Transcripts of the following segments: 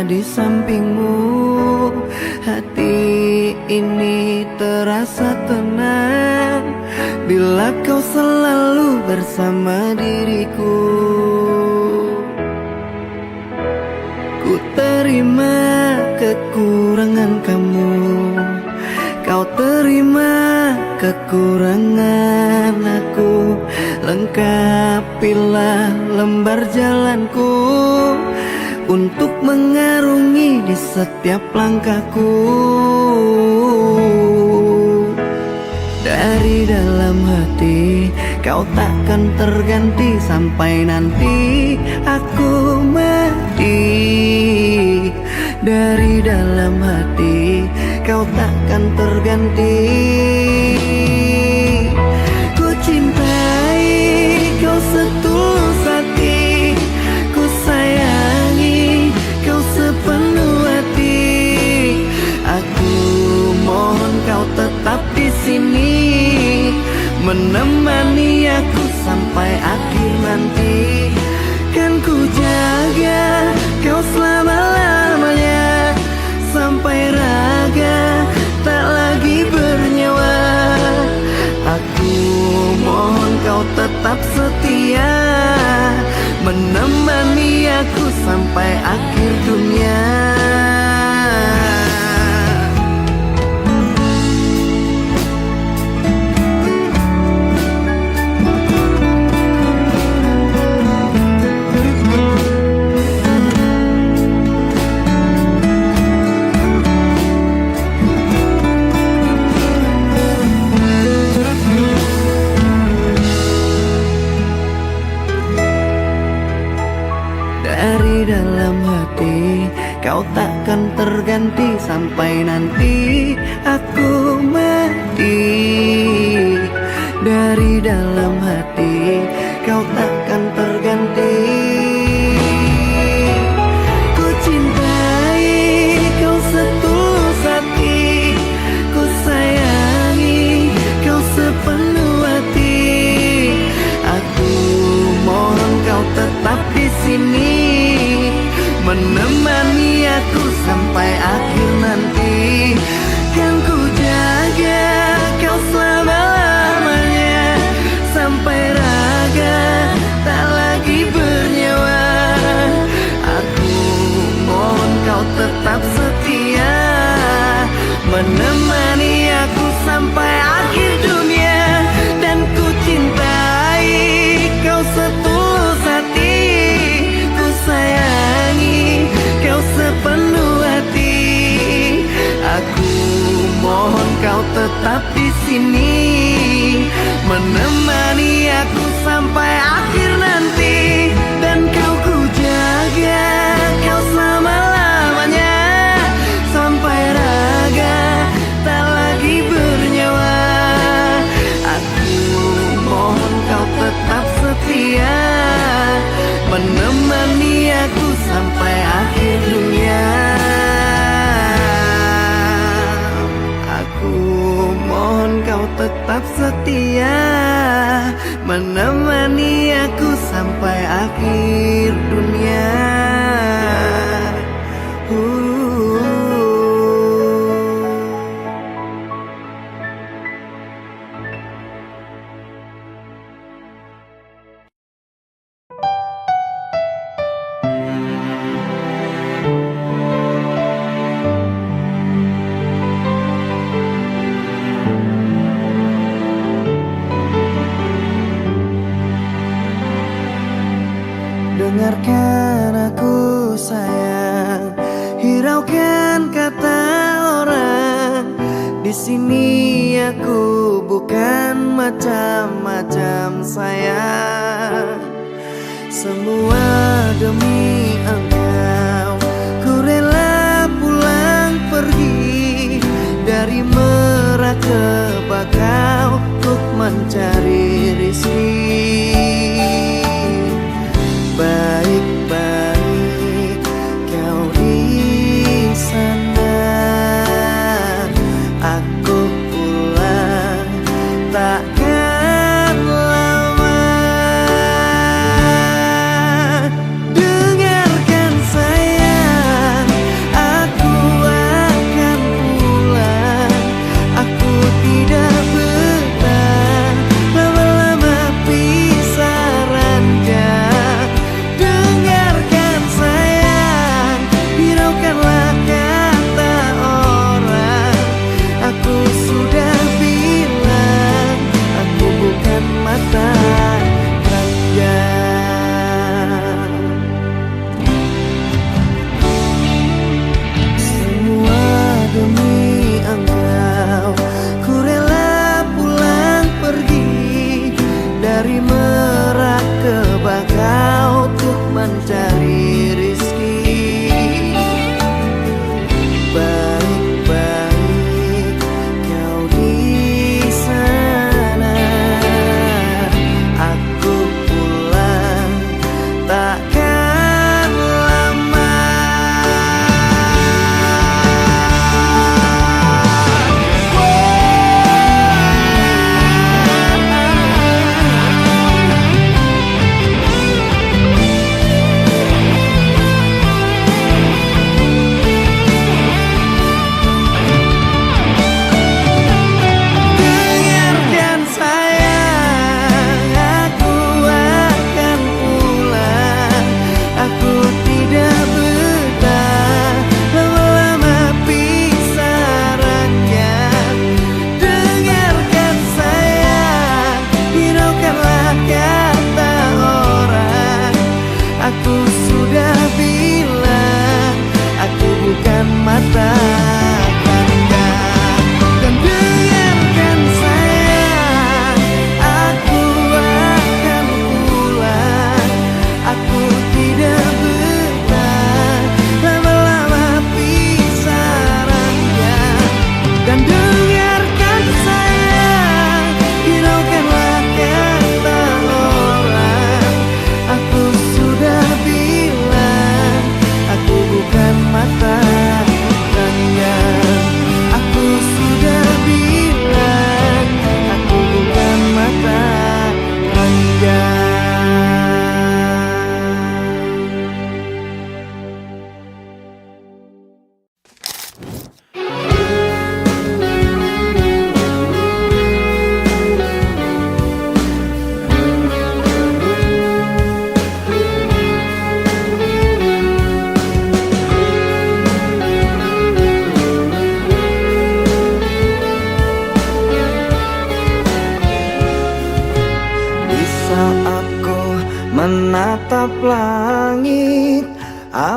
di sampingmu, hati ini terasa tenang bila kau selalu bersama diriku. Ku terima kekurangan kamu, kau terima kekurangan aku. Lengkapilah lembar jalanku untuk mengarungi di setiap langkahku. Dari dalam hati kau takkan terganti sampai nanti aku mati. Dari dalam hati kau takkan terganti. Ku cintai kau setulus hati, ku sayangi kau sepenuh hati. Aku mohon kau tetap di sini, menemani aku sampai akhir nanti. Kan ku jaga kau selama-lamanya, sampai raga tak lagi bernyawa. Aku mohon kau tetap setia, menemani aku sampai akhir dunia. Dari dalam hati kau takkan terganti sampai nanti aku mati. Dari dalam hati kau takkan terganti. Ku cintai kau setulus hati, ku sayangi kau sepenuh hati. Aku mohon kau tetap di sini, menemani aku sampai akhir nanti. Kan ku jaga kau selama-lamanya, sampai raga tak lagi bernyawa. Aku mohon kau tetap setia, menemani aku sampai akhir dunia. Dan ku cintai kau setulus hati, ku sayangi kau sepenuh hati. Aku mohon kau tetap di sini, menemani aku sampai akhir nanti. Dan kau ku jaga kau selama-lamanya, sampai raga tak lagi bernyawa. Aku mohon kau tetap setia, menemani aku sampai akhir dunia. Aku mohon kau tetap setia, menemani aku sampai akhir dunia. Dengarkan aku sayang, hiraukan kata orang. Di sini aku bukan macam-macam sayang. Semua demi engkau, ku rela pulang pergi dari Merak ke Bakau untuk mencari rezeki. Baik-baik kau di sana, aku pulang takkan lama. Dengarkan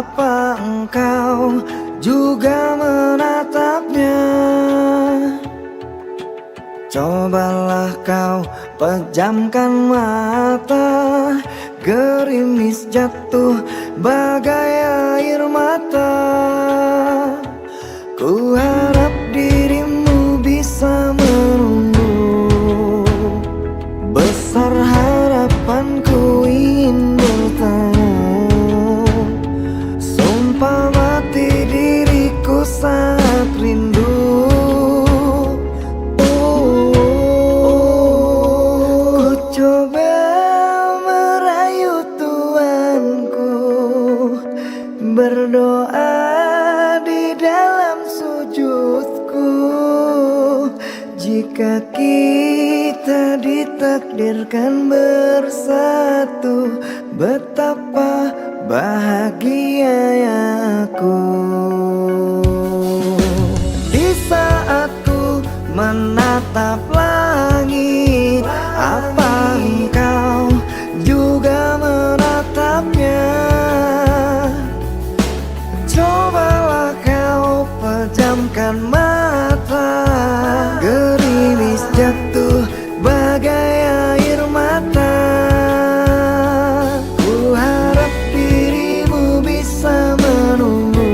Apa engkau juga menatapnya? Cobalah kau pejamkan mata, gerimis jatuh bagai air mata. Ku harap dirimu bisa menunggu, besar harapanku ingin bertemu. Sumpah mati diriku sangat rindu. Ku coba merayu Tuanku, berdoa di dalam sujudku. Jika kita ditakdirkan bersatu, betapa bahagianya aku. Di saat ku menatap langit, apa engkau juga menatapnya? Cobalah kau pejamkan mata, gerimis jatuh bagai air mata. Ku harap dirimu bisa menunggu,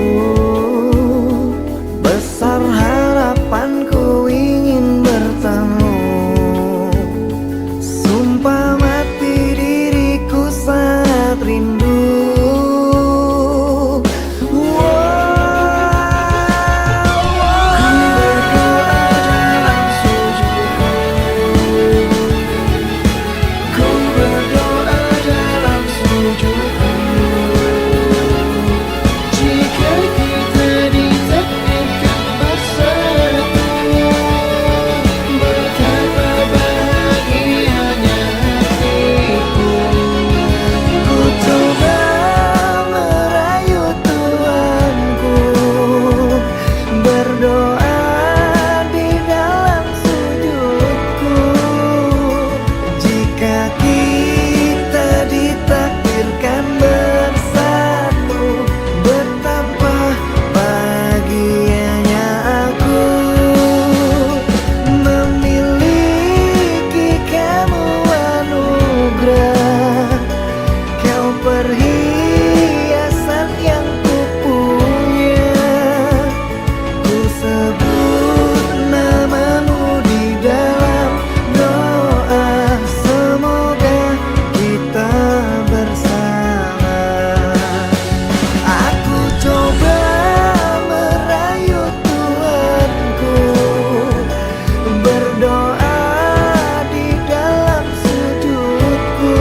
besar harapanku ingin bertemu. Sumpah mati diriku sangat rindu. Perhiasan yang kupunya, ku sebut namamu di dalam doa. Semoga kita bersama. Aku coba merayu Tuhanku, berdoa di dalam sujudku.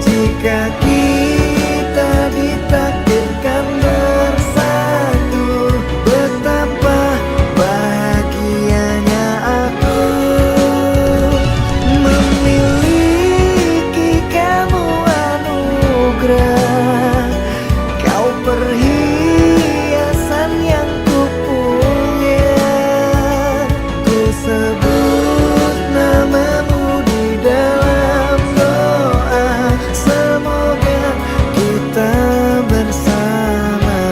Jika kita ditakdirkan bersatu, betapa bahagianya aku. Memiliki kamu anugerah, kau perhiasan yang kupunya. Ku sebut namamu di dalam doa. Semoga kita bersama.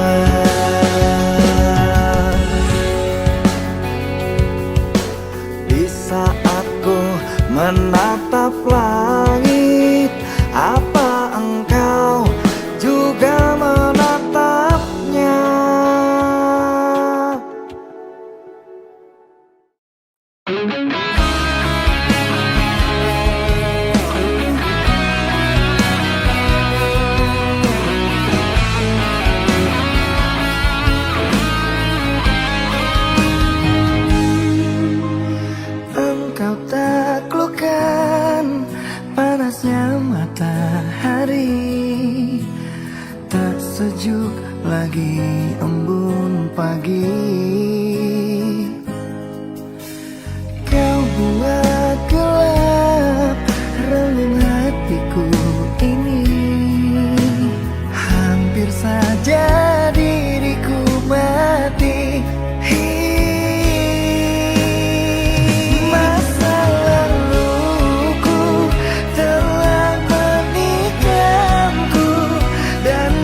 Di saat ku menatap langit, apa engkau juga menatapnya? Engkau taklukkan panasnya matahari, tak sejuk lagi embun pagi. Kau buat gelap relung hatiku ini, hampir saja diriku mati. Masa laluku telah menikamku dan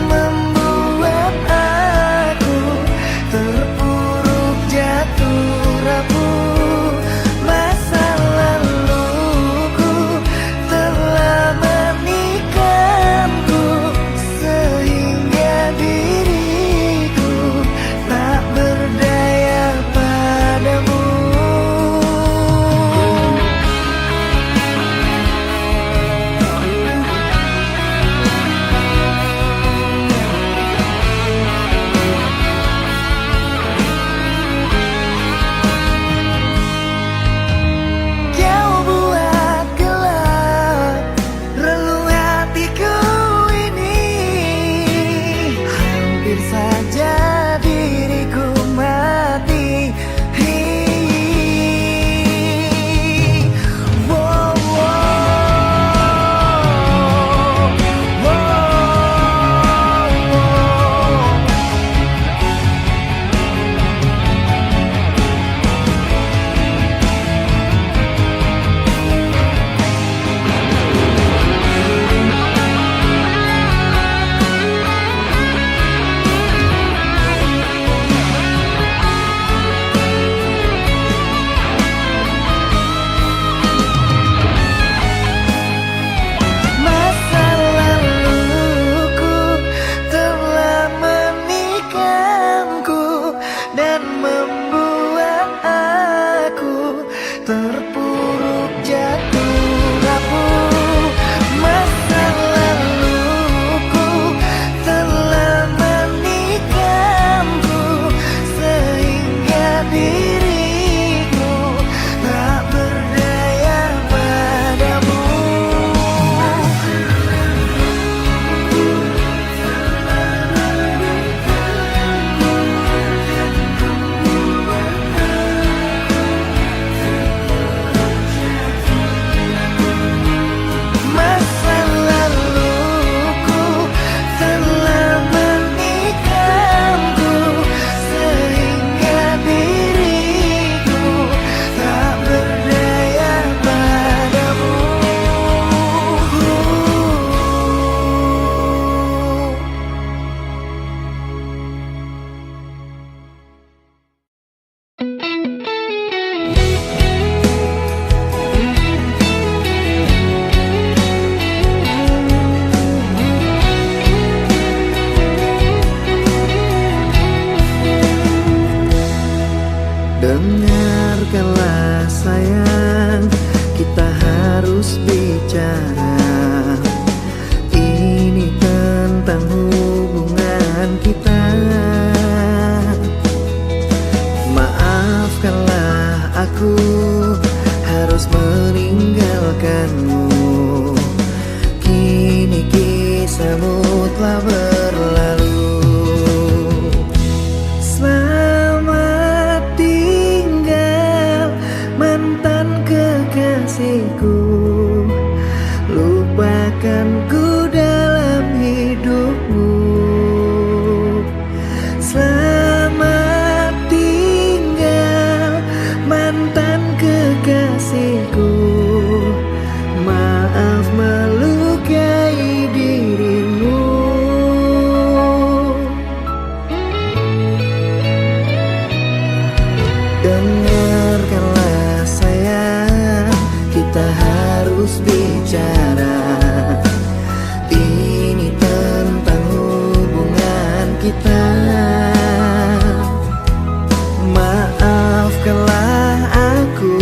kita. Maafkanlah aku harus meninggalkanmu. Kini kisahmu telah berlalu. Selamat tinggal mantan kekasihku. Lupakanku dalam hidupmu. Selamat tinggal mantan kekasihku. Maaf melukai dirimu. Dengarkanlah sayang, kita harus bicara. Ini tentang hubungan kita. Maafkanlah aku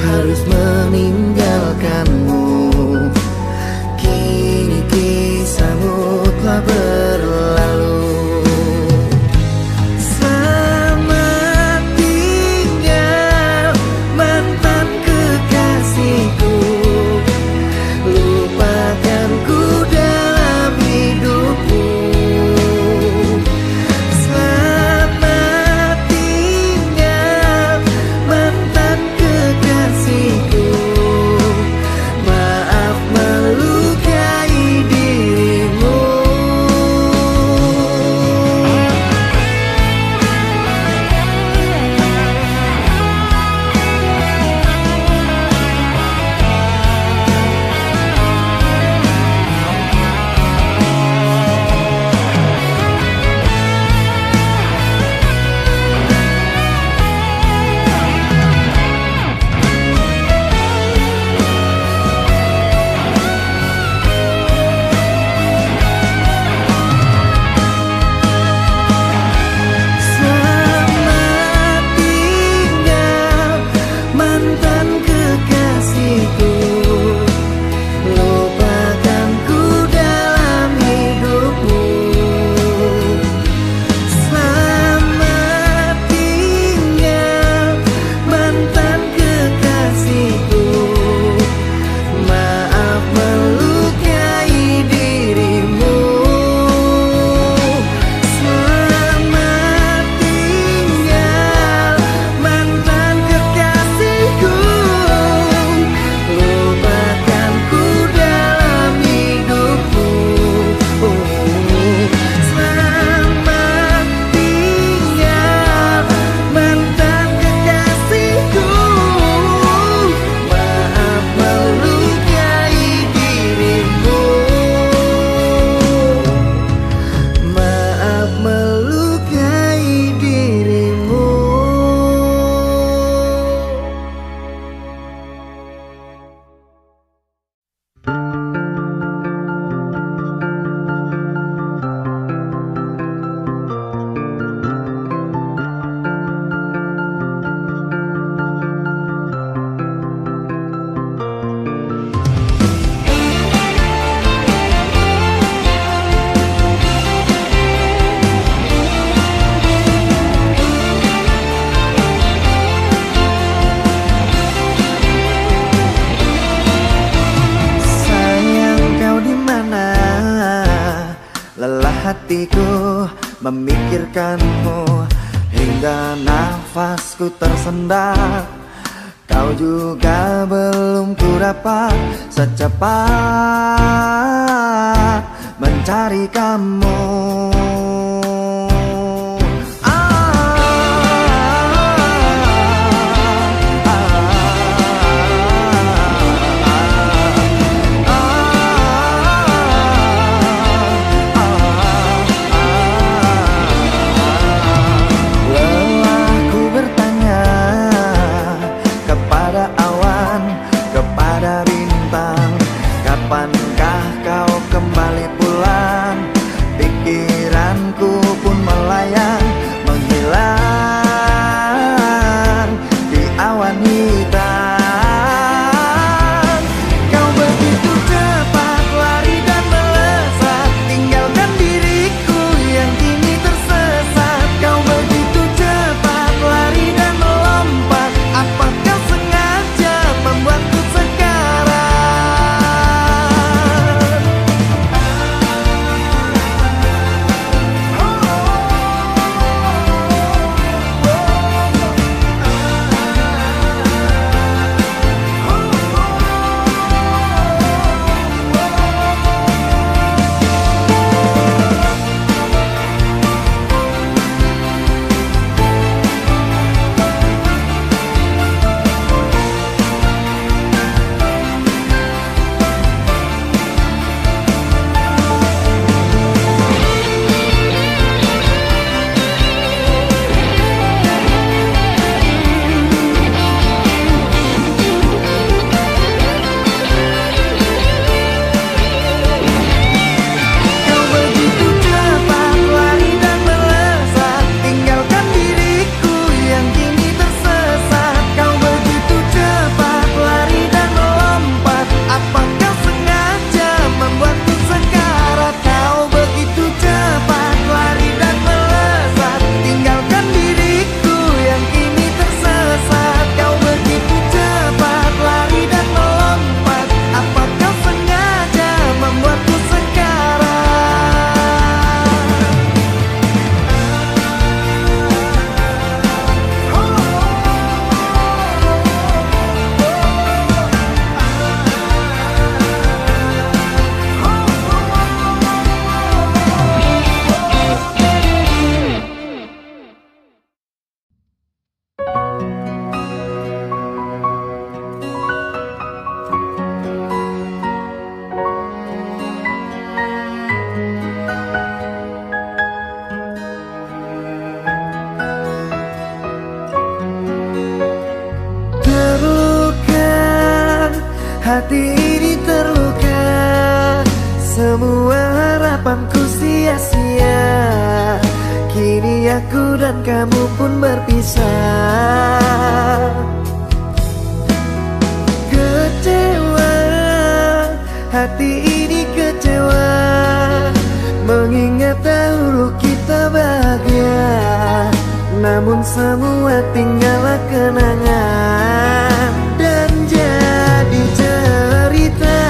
harus meninggalkanmu. Kini kisahmu telah berlalu. Selamat tinggal mantan kekasihku. Lupakanku dalam hidupmu. Selamat tinggal mantan kekasihku. Maaf melukai dirimu. Selamat tinggal mantan kekasihku. Lupakanku dalam hidupmu. Selamat tinggal mantan kekasihku. Maaf melukai dirimu. Selamat tinggal mantan kekasihku. Lupakanku dalam hidupmu. Selamat tinggal mantan kekasihku. Maaf melukai dirimu. Maaf melukai dirimu. Sayang, kau di mana? Lelah hatiku memikirkanmu hingga nafasku tersendat. Kau juga belum ku dapat secepat mencari kamu. Lelahku bertanya kepada awan, kepada bintang, kapankah kau kembali pulang? Pikiran harapanku sia-sia. Kini aku dan kamu pun berpisah. Kecewa, hati ini kecewa, mengingat dahulu kita bahagia. Namun semua tinggallah kenangan dan jadi cerita.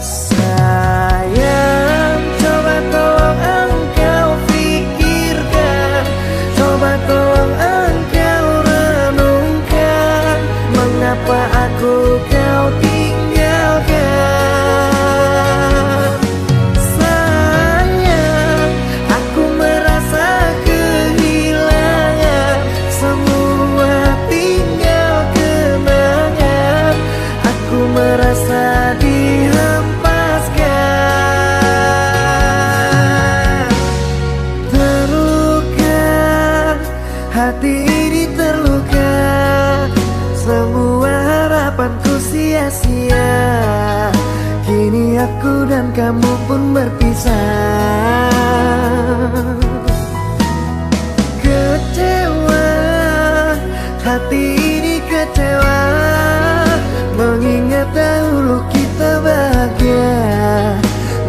Sayang, coba tolong engkau pikirkan, coba tolong engkau renungkan, mengapa aku kau tinggalkan. Sayang, aku merasa kehilangan, semua tinggal kenangan. Aku merasa dihempaskan. Terluka, hati ini terluka, semua harapanku sia-sia. Kini aku dan kamu pun berpisah. Kecewa, hati ini kecewa, mengingat dahulu kita bahagia.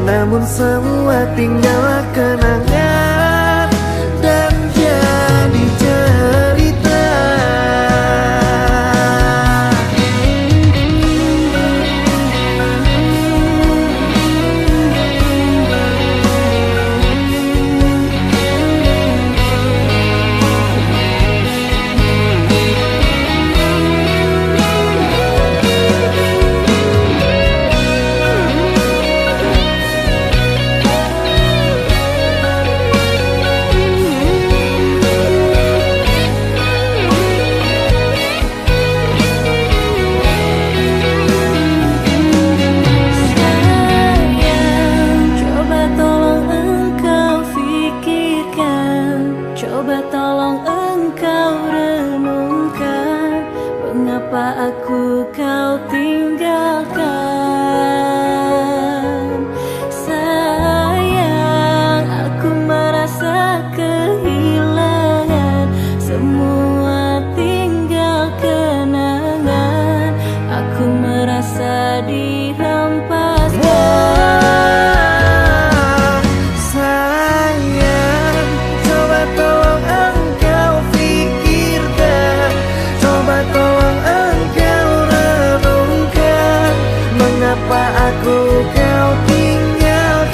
Namun semua tinggallah kenangan dan jadi cerita. Aku kau tinggalkan. Sayang, aku merasa kehilangan, semua tinggal kenangan. Aku merasa dihempaskan. Sayang, coba tolong engkau pikirkan, coba tolong mengapa aku kau tinggalkan.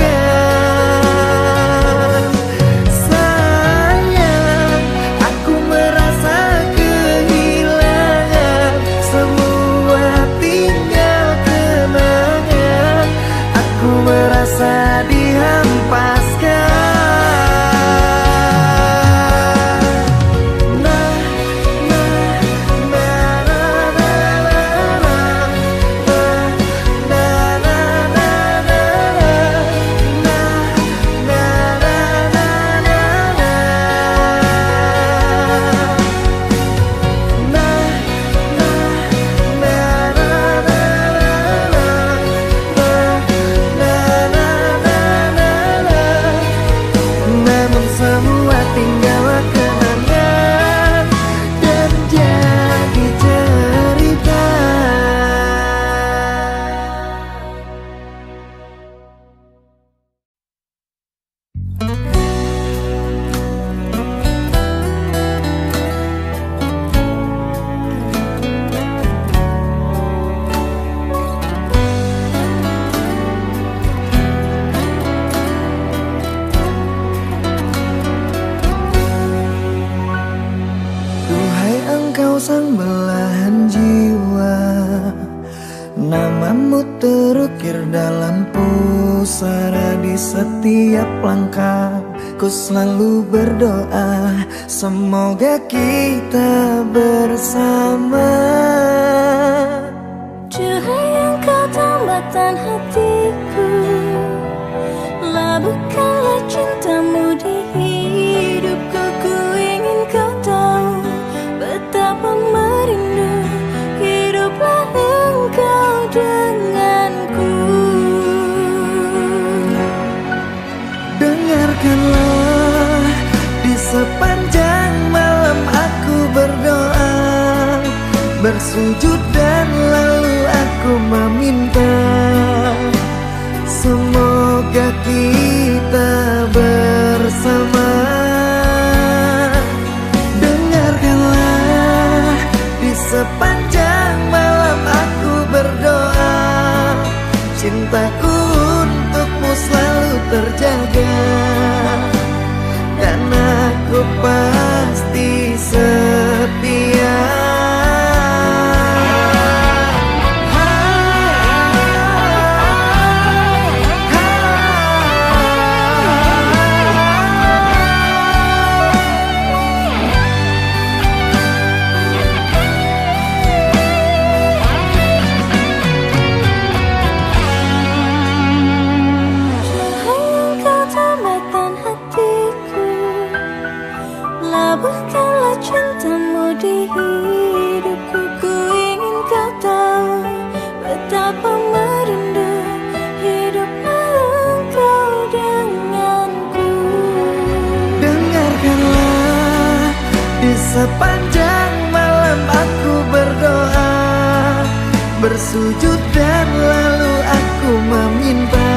Sayang, aku merasa kehilangan, semua tinggal kenangan. Aku merasa dihempaskan. Semua tinggal kenangan dan jadi cerita. Engkau sang belahan jiwa, namamu terukir dalam pusara. Di setiap langkah ku selalu berdoa, semoga kita bersama. Cahaya engkau tambatan hatiku, labuhkanlah cintamu di hidupku. Ku ingin kau tahu betapa merindu hiduplah engkau denganku. bersujud dan lalu aku meminta, semoga kita bersama. Dengarkanlah, di sepanjang malam aku berdoa, cintaku untukmu selalu terjaga, dan aku pasti setia. Labuhkanlah cintamu di hidupku. Ku ingin kau tahu betapa merindu hidupnya engkau denganku. Dengarkanlah, di sepanjang malam aku berdoa, bersujud dan lalu aku meminta,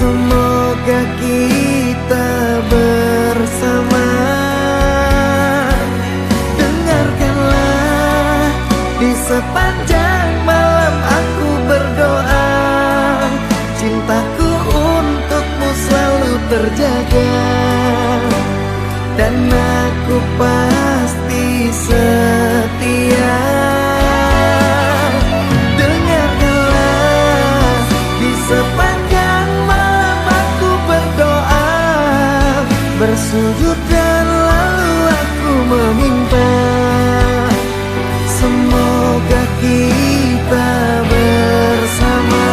semoga kita bersama. Dengarkanlah, di sepanjang malam aku berdoa, cintaku untukmu selalu terjaga, dan aku pasti setia. Dengarkanlah, di sepanjang malam aku berdoa, bersujud dan lalu aku meminta, semoga kita bersama.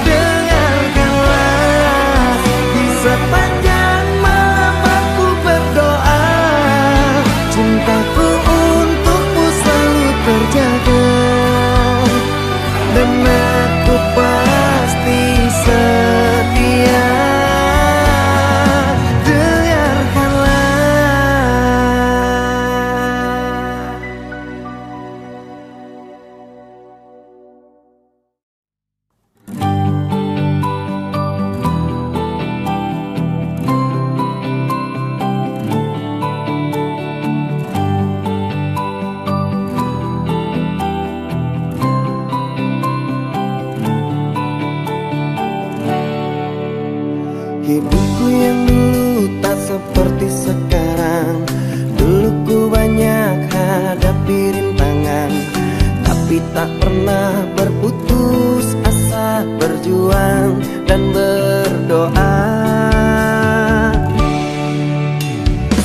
Dengarkanlah, di sepanjang malam aku berdoa, cintaku untukmu selalu terjaga, dan aku pasti setia. Hidupku yang dulu tak seperti sekarang. Dulu ku banyak hadapi rintangan, tapi tak pernah berputus asa, berjuang dan berdoa.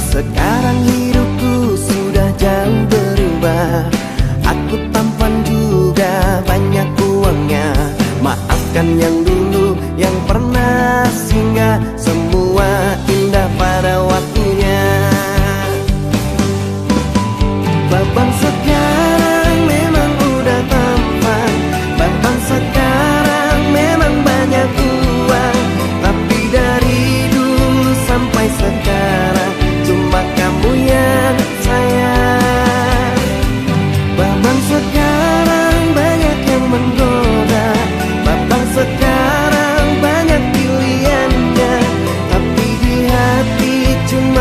Sekarang hidupku sudah jauh berubah, aku tampan juga banyak uangnya. Maafkan yang dulu yang pernah singgah, semua indah pada waktunya. Babang sekarang memang udah tampan, babang sekarang memang banyak uang, tapi dari dulu sampai sekarang cuma kamu yang sayang. Babang sekarang banyak yang menggoda, babang sekarang banyak pilihannya, tapi di hati cuma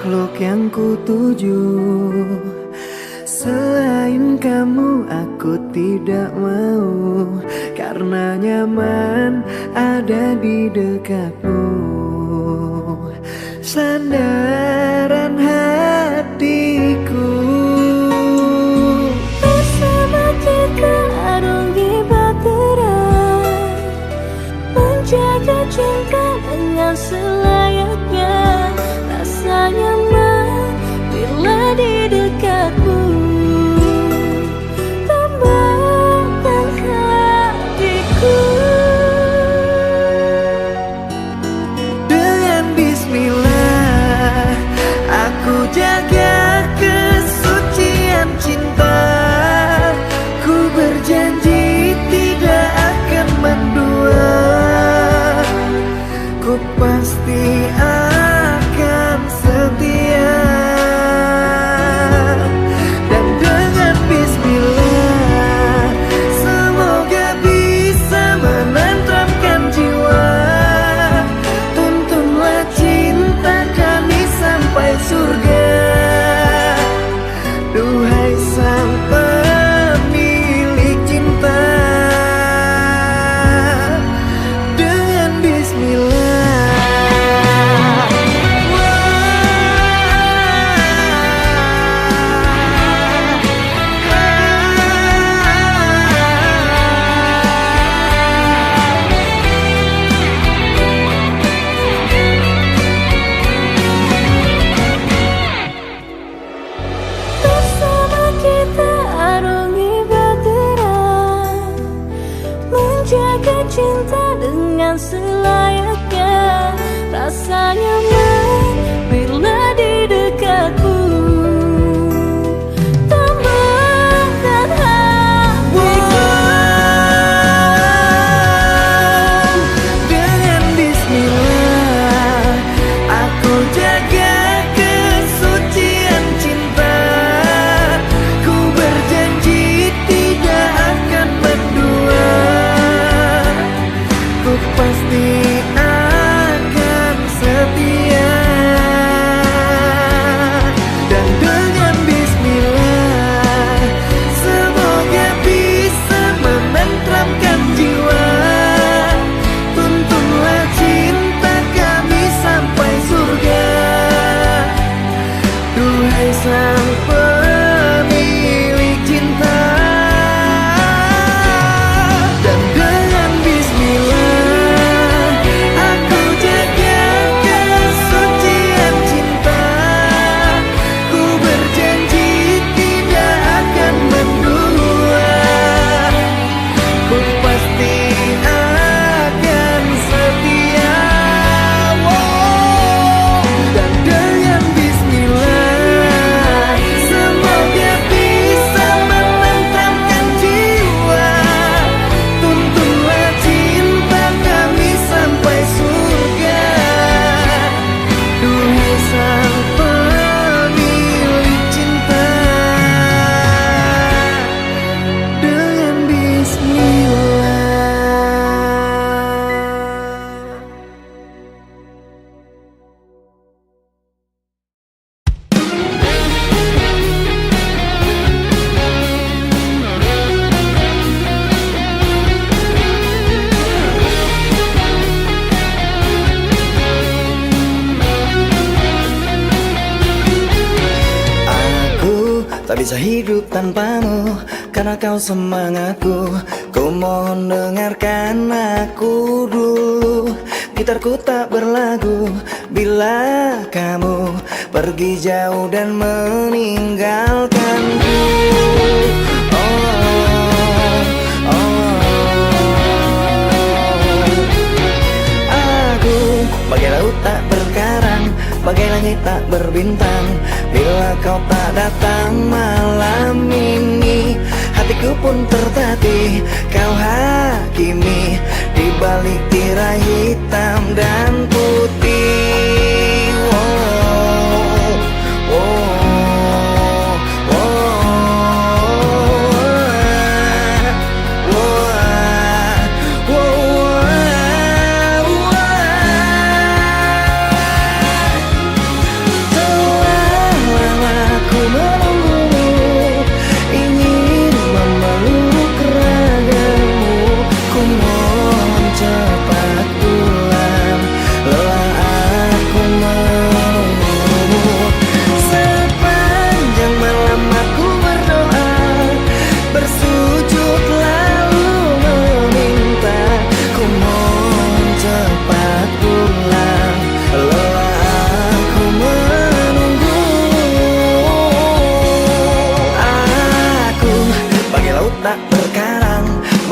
makhluk yang ku tuju. Selain kamu aku tidak mau, karena nyaman ada di dekatmu. Sandaran hatiku. Bersama kita arungi bahtera, menjaga cinta dengan selayaknya. Rasa nyaman bila di dekatmu. Tambahkan hatiku. Dengan bismillah aku jaga kesucian cinta. Ku berjanji tidak akan mendua. Ku pasti akan setia. Dan dengan bismillah semoga bisa menenteramkan jiwa. Tuntunlah cinta kami sampai surga. Duhai sang pemilik cinta. Dengan bismillah. Bersama kita arungi bahtera, menjaga cinta dengan selayaknya. Rasa nyaman bila di dekatmu. Tambahkan hatiku. Dengan bismillah aku jaga kesucian cinta. Ku berjanji tidak akan mendua. Ku pasti akan setia. Dan dengan bismillah semoga bisa menenteramkan jiwa. Tuntunlah cinta kami sampai surga. Duhai sang pemilik cinta. Dan dengan bismillah aku jaga kesucian cinta. Ku berjanji tidak akan mendua. Ku pasti akan setia. Dan dengan bismillah semoga bisa menenteramkan jiwa. Tuntunlah cinta kami sampai surga. Duhai sang pemilik cinta. Dengan bismillah. Aku tak bisa hidup tanpamu, karena kau semangatku. Ku mohon dengarkan aku dulu. Gitarku tak berlagu bila kamu pergi jauh dan meninggalkanku. Aku bagai laut tak berkarang, bagai langit tak berbintang. Bila kau tak datang malam ini, hatiku pun tertatih. Kau hakimi di balik tirai hitam dan putih.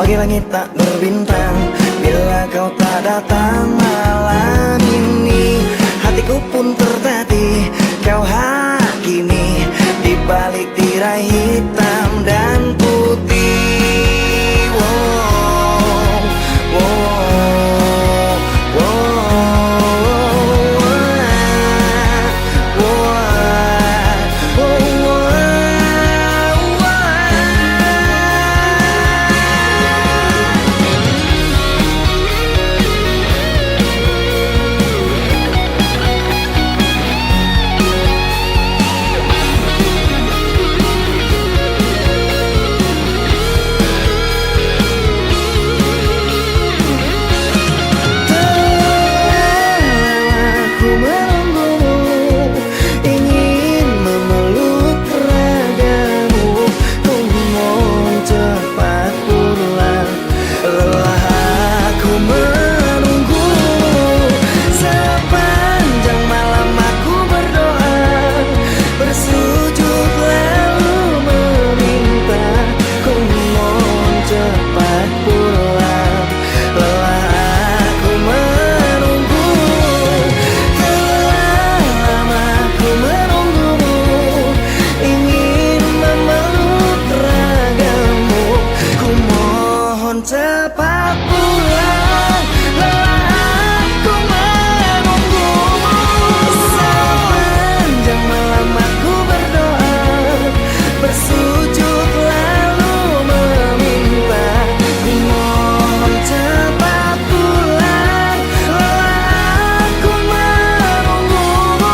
Pagi langit tak berbintang bila kau tak datang malam ini. Hatiku pun tertatih kau hakimi di balik tirai hitam dan putih. Wow, wow, wow, wow, wow. Cepat pulang, lelah aku menunggumu. Sepanjang malam aku berdoa, bersujud lalu meminta. Ku mohon cepat pulang, lelah aku menunggumu.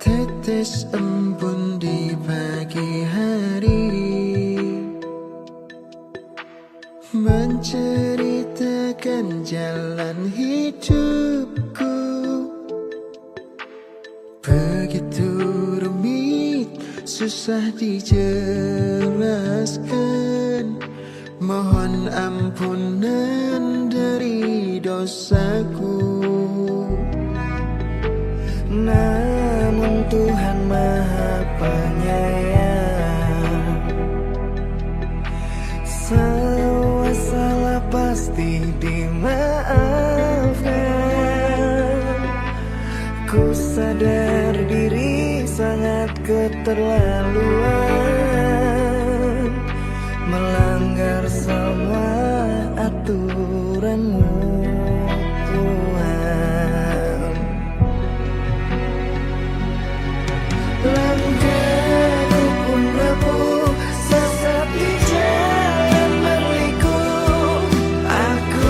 Tetes embun di pagi hari menceritakan jalan hidupku. Begitu rumit, susah dijelaskan. Mohon ampunan dari dosaku. Namun Tuhan Maha Penyayang, salah pasti dimaafkan. Ku sadar diri sangat keterlaluan, melanggar semua aturan-Mu Tuhan. Langkahku pun rapuh, sesat di jalan berliku. Aku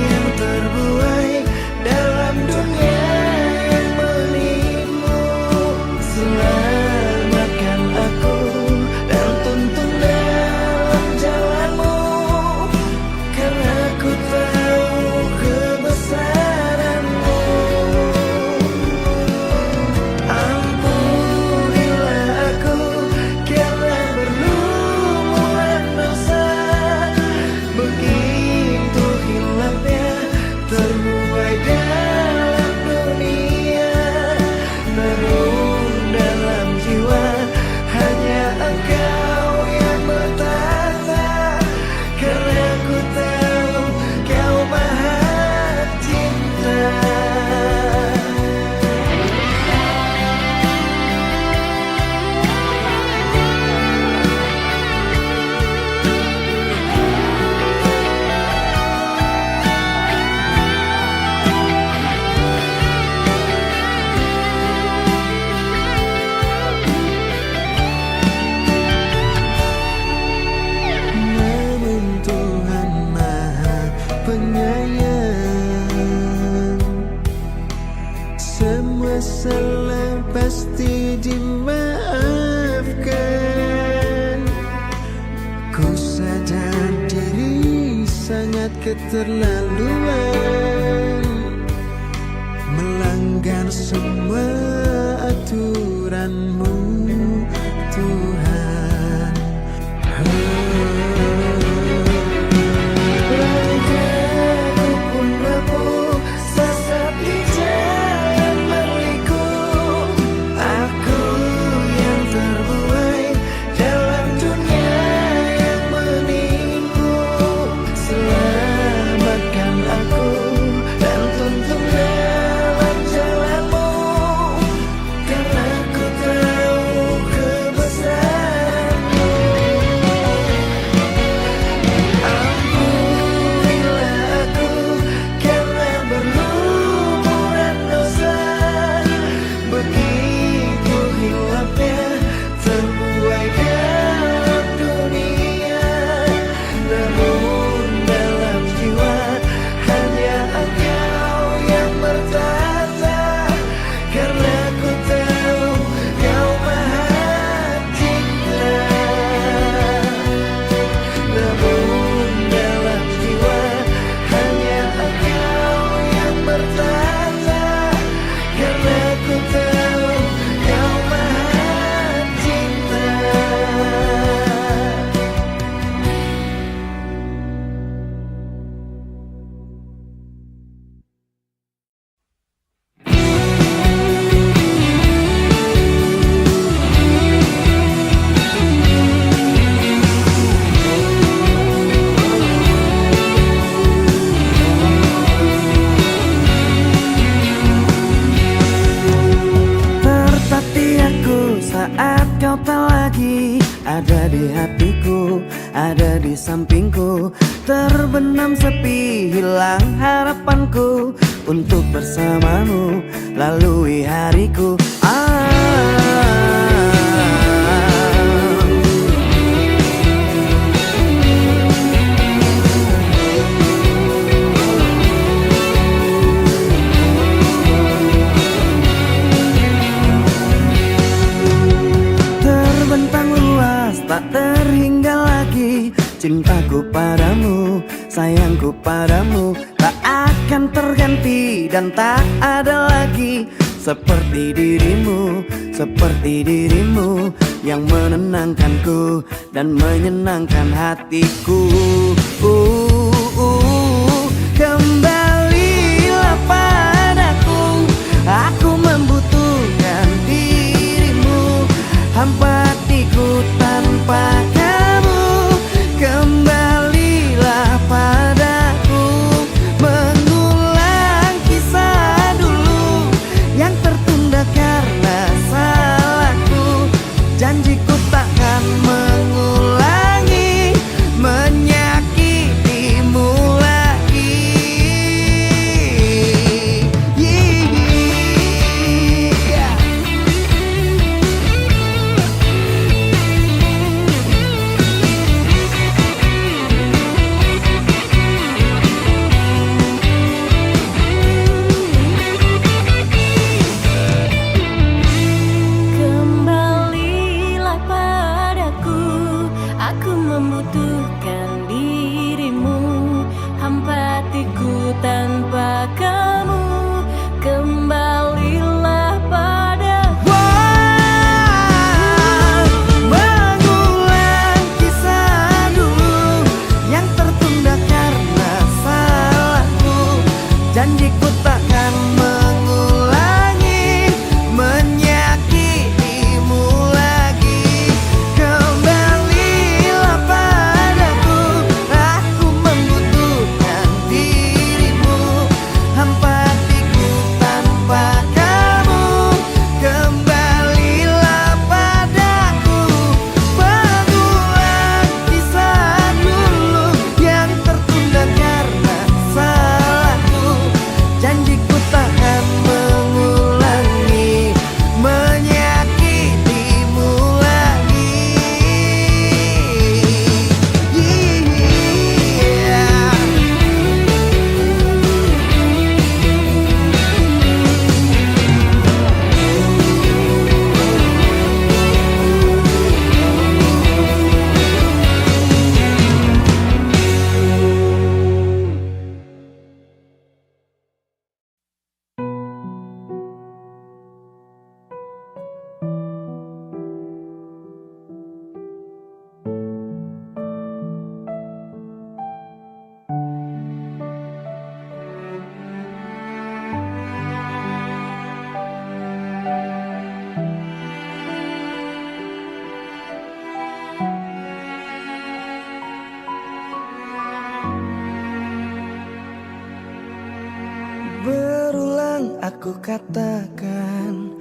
yang terbuai dalam dunia yang menipu. Selamatkan aku dan tuntun dalam jalan-Mu, karena ku tahu keterlaluan, melanggar semua aturanmu Tuhan. Wajahku pun rapuh, sesat di jalan berliku. Aku yang terbuai dalam dunia yang menipu. Selamatkan aku dan tuntun dalam jalanmu, karena ku tahu kebesaranmu. Ampunilah aku karena berlumuran dosa, begitu hilapnya terbuai dalam dunia. Namun dalam jiwa hanya Engkau yang bertata, karena ku tahu Kau Maha Cinta. Namun dalam jiwa hanya Engkau yang bertata, karena ku tahu Kau Maha Cinta. Tertatih aku saat kau tak lagi ada di hatiku, ada di sampingku. Terbenam sepi, hilang harapanku untuk bersamamu lalui hariku. Terbentang luas, tak terhingga lagi cintaku padamu, sayangku padamu. Tak akan terganti dan tak ada lagi seperti dirimu, seperti dirimu yang menenangkanku dan menyenangkan hatiku. Kembalilah padaku, aku membutuhkan dirimu. Hampa hatiku tanpa kamu. Kembalilah padaku, mengulang kisah dulu yang tertunda karena salahku. Janjiku takkan mengulangi menyakitimu lagi. Yeah. aku katakan,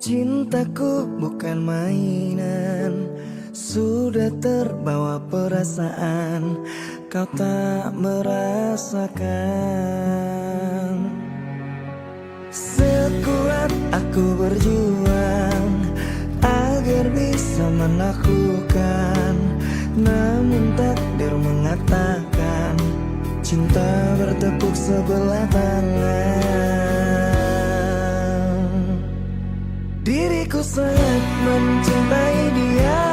cintaku bukan mainan. Sudah terbawa perasaan, kau tak merasakan. Sekuat aku berjuang agar bisa menaklukkan, namun takdir mengatakan cinta bertepuk sebelah tangan. Diriku sangat mencintai dia,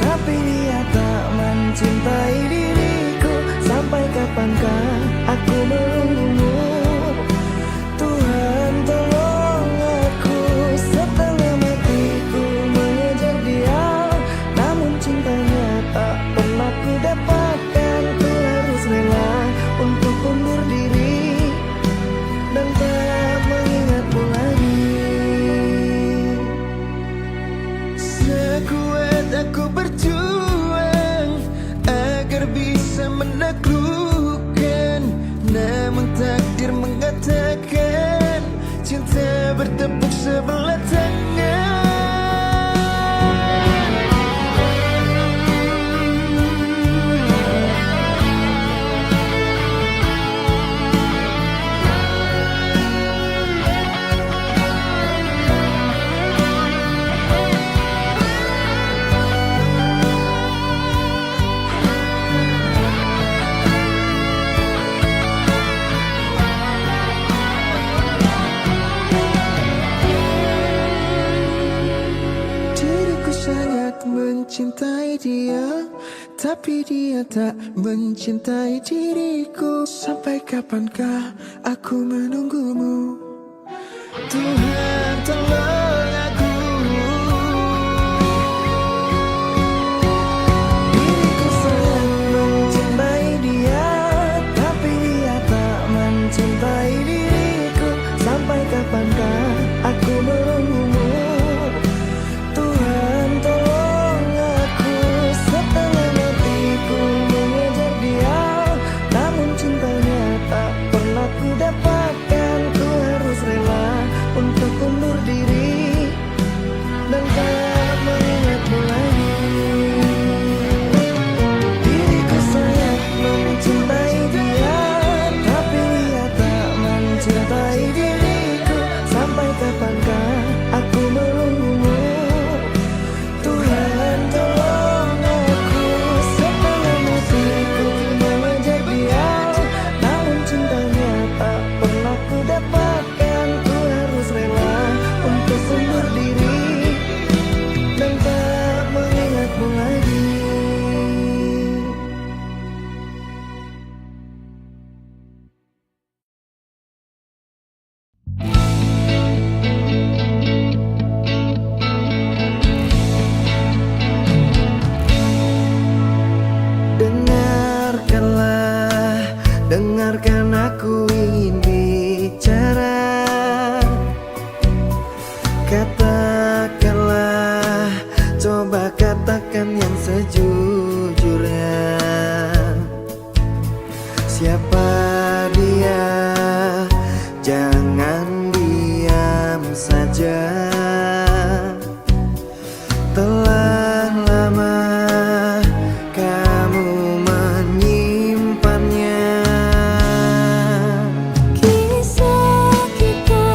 tapi dia tak mencintai diriku. Sampai kapankah aku menunggumu? Tuhan tolong aku, setengah matiku mengejar dia, namun cintanya tak pernah ku dapatkan. Ku harus rela untuk undur diri dan tak mengingatmu lagi. Sekuat aku berjuang agar bisa menaklukkan, namun takdir mengatakan cinta bertepuk sebelah tangan. Sangat mencintai dia, tapi dia tak mencintai diriku. Sampai kapankah aku menunggumu? Tuhan tolong aku. Diriku sangat mencintai dia, tapi dia tak mencintai diriku. Sampai kapankah aku menunggumu? Dapatkan, ku harus rela untuk undur diri dan tak mengingatmu lagi. Diriku sangat mencintai dia, tapi dia tak mencintai diriku. Sampai kapankah aku menunggumu? Tuhan tolong aku, setengah matiku mengejar dia, namun cintanya tak pernah ku dapatkan. Ku harus rela untuk undur diri dan tak mengingatmu lagi. Dengarkanlah, dengarkan aku ingin bicara. Katakanlah, coba katakan yang sejujurnya. Siapa dia? Jangan diam saja. Telah lama kamu menyimpannya. Kisah kita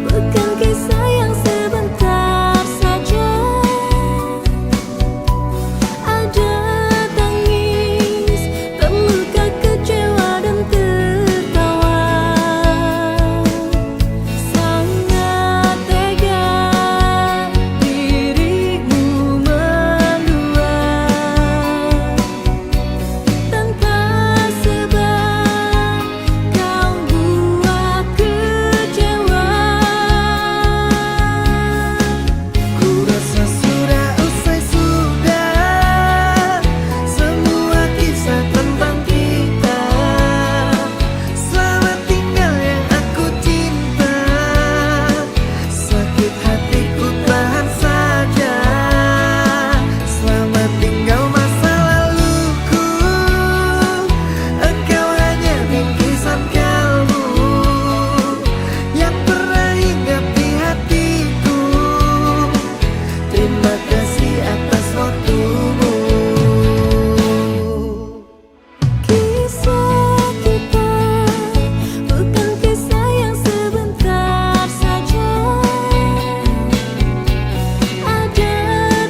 bukan kisah yang sebentar saja. Ada tangis, terluka, kecewa dan tertawa. Sangat tega dirimu Terima kasih atas waktumu. Kisah kita bukan kisah yang sebentar saja. Ada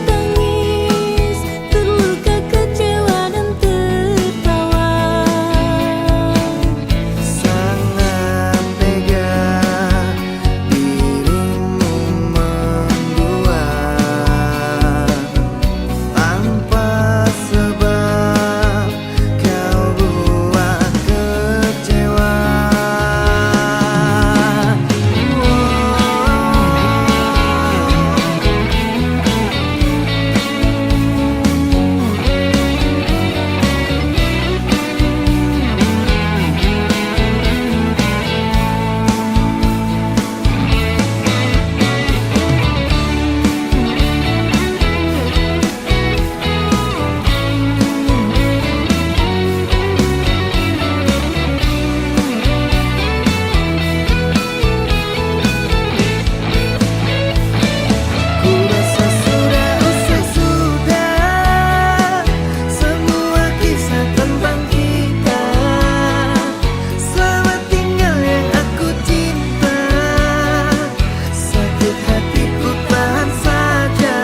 tangis, terluka, kecewa dan tertawa. Sangat tega dirimu mendua tanpa sebab kau buat kecewa. Kurasa sudah usai sudah semua kisah tentang kita. Selamat tinggal yang aku cinta. Sakit hatiku tahan saja.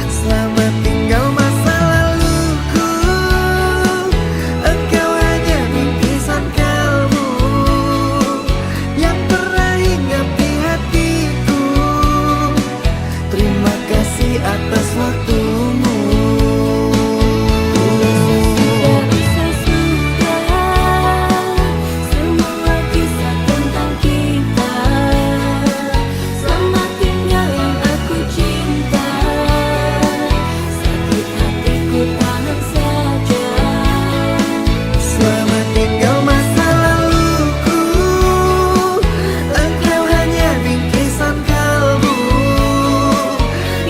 Selamat tinggal masa laluku. Engkau hanya bingkisan kalbu yang pernah hinggap di hatiku. Terima kasih atas waktumu. Tidak bisa sudah semua kisah tentang kita. Selamat tinggal yang aku cinta. Sakit hatiku tahan saja. Selamat tinggal masa laluku. Engkau hanya bingkisan kalbu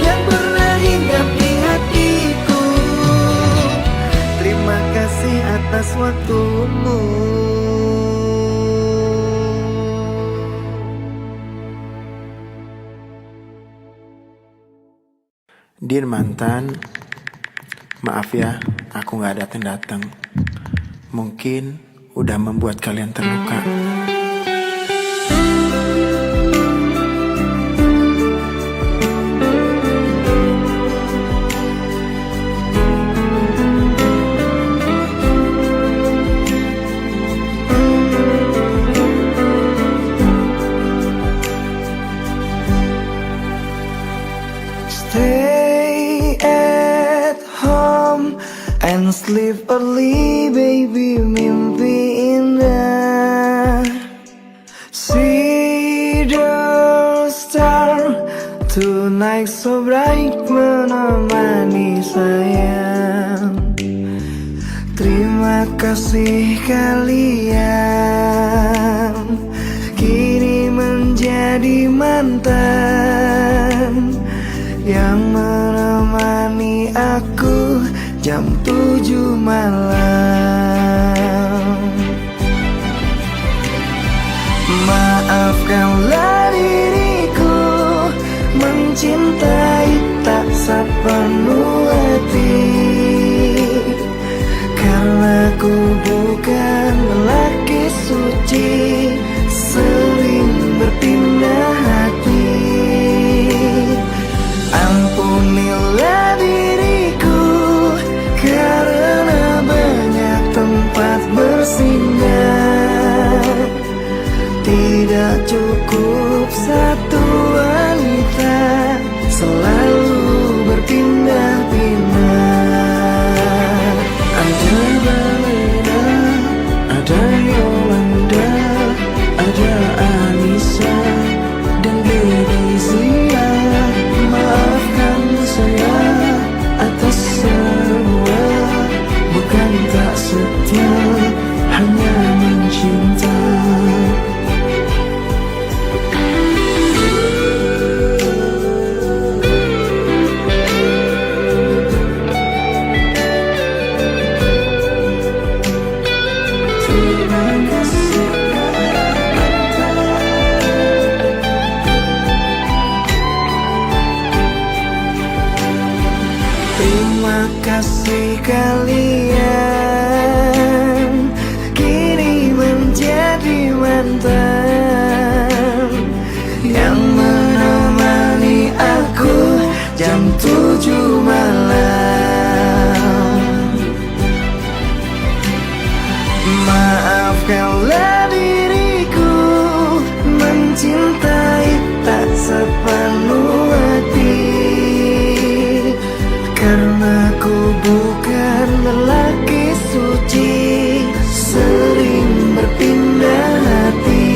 yang pernah hinggap di hatiku. Terima kasih atas waktumu. Dear mantan, maaf ya, aku gak datang-datang. Mungkin udah membuat kalian terluka. Stay at home and sleep early, baby, mimpi indah. See the star tonight so bright menemani sayang. Terima kasih kalian kini menjadi mantan yang menemani aku jam 7 malam. Maafkanlah diriku mencintai tak sepenuh hati, karena ku bukan lelaki suci, sering berpindah hati. Ampunilah diriku karena banyak tempat bersinggah. Tidak cukup satu wanita, selalu berpindah-pindah. Ada Balena, ada Yolanda, ada Anissa dan Belizia. Maafkan saya atas semua, bukan tak setia, hanya mencinta. Terima kasih kalian kini menjadi mantan yang menemani aku jam 7 malam. Maafkanlah diriku mencintai tak sepenuh hati, karena ku bukan lelaki suci, sering berpindah hati.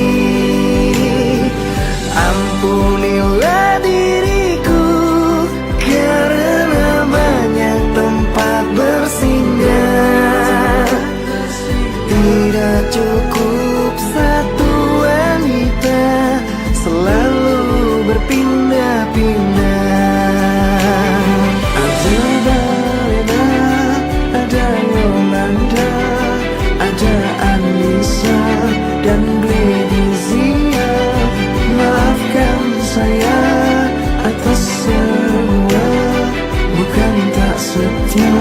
Ampunilah diriku karena banyak tempat bersinggah. Tidak cukup satu wanita, selalu berpindah-pindah. Ada Balena, ada Yolanda, ada Anissa dan Gladisia. Maafkan saya atas semua, bukan tak setia,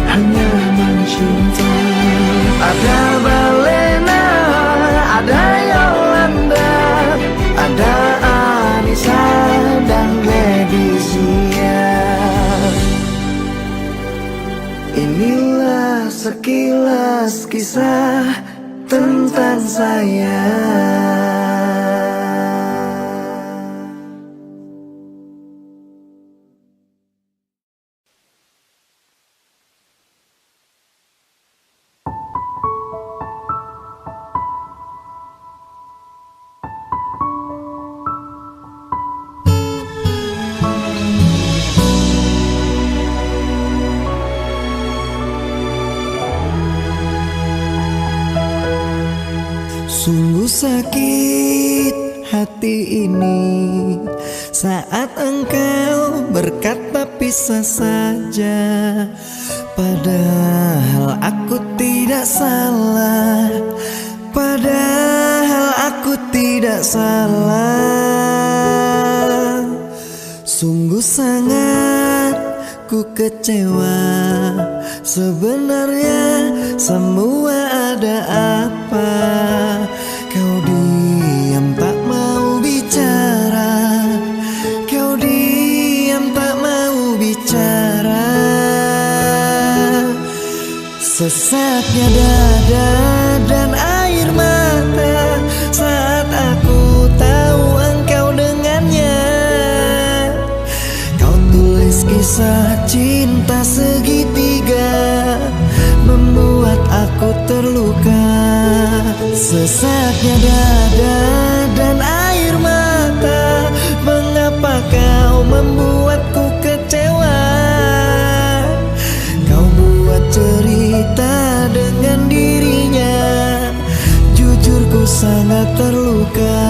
hanya mencinta. Ada Balena, ada Yolanda, ada Anissa dan Gladisia. Inilah sekilas kisah tentang saya. Sungguh sakit hati ini saat engkau berkata pisah saja, padahal aku tidak salah, padahal aku tidak salah. Sungguh sangat ku kecewa, sebenarnya semua ada apa? Kau diam tak mau bicara, kau diam tak mau bicara. Sesaknya dada dan air mata saat aku tahu engkau dengannya. Kau tulis kisah cinta segitiga, membuat aku terluka. Sesaknya dada dan air mata, mengapa kau membuatku kecewa? Kau buat cerita dengan dirinya, jujur ku sangat terluka.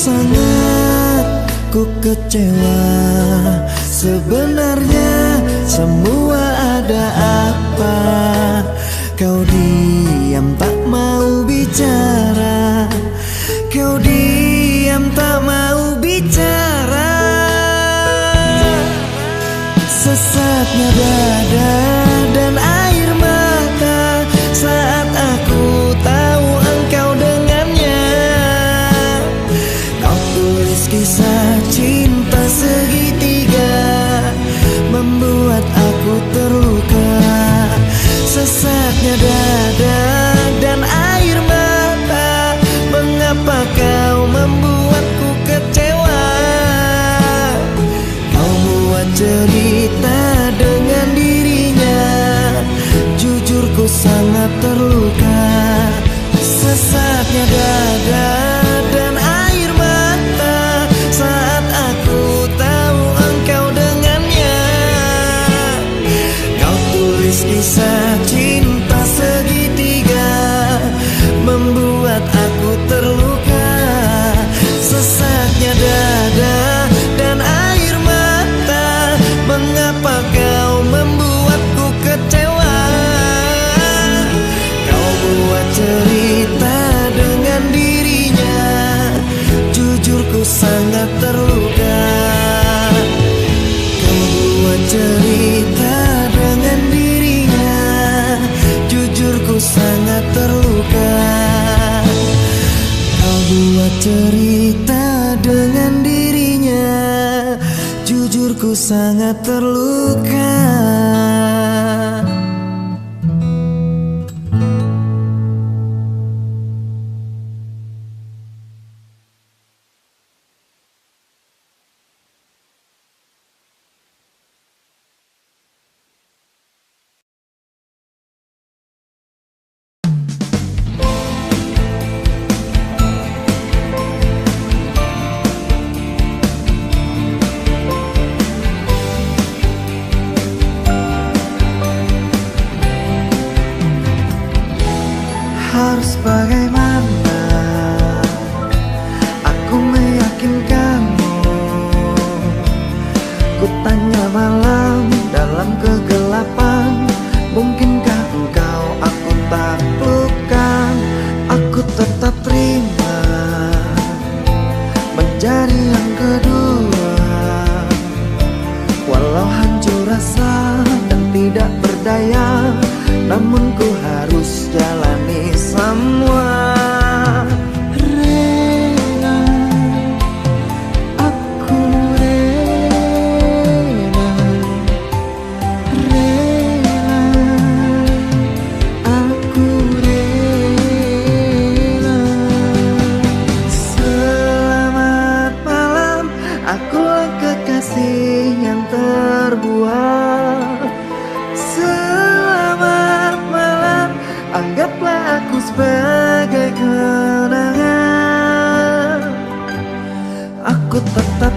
Sangat ku kecewa, sebenarnya semua ada apa? Kau diam tak mau bicara, kau diam tak mau bicara. Sesaknya dada dan air mata saat aku tahu engkau dengannya. Kisah cinta segitiga, membuat aku terluka. Sesaknya dada dan air mata, mengapa kau membuatku kecewa? Kau buat cerita dengan dirinya, jujur ku sangat terluka. Sesaknya dada dan air mata saat aku cerita dengan dirinya, jujur ku sangat terluka. Harus bagaimana aku meyakinkanmu? Ku tanya malam dalam kegelapan, mungkinkah engkau aku taklukkan? Aku tetap terima menjadi yang kedua, walau hancur rasa dan tidak berdaya, namun ku harus jalani semua. Rela, aku rela, rela, aku rela. Selamat malam, akulah kekasih yang terbuang. Selamat malam, anggaplah aku sebagai kenangan. Aku tetap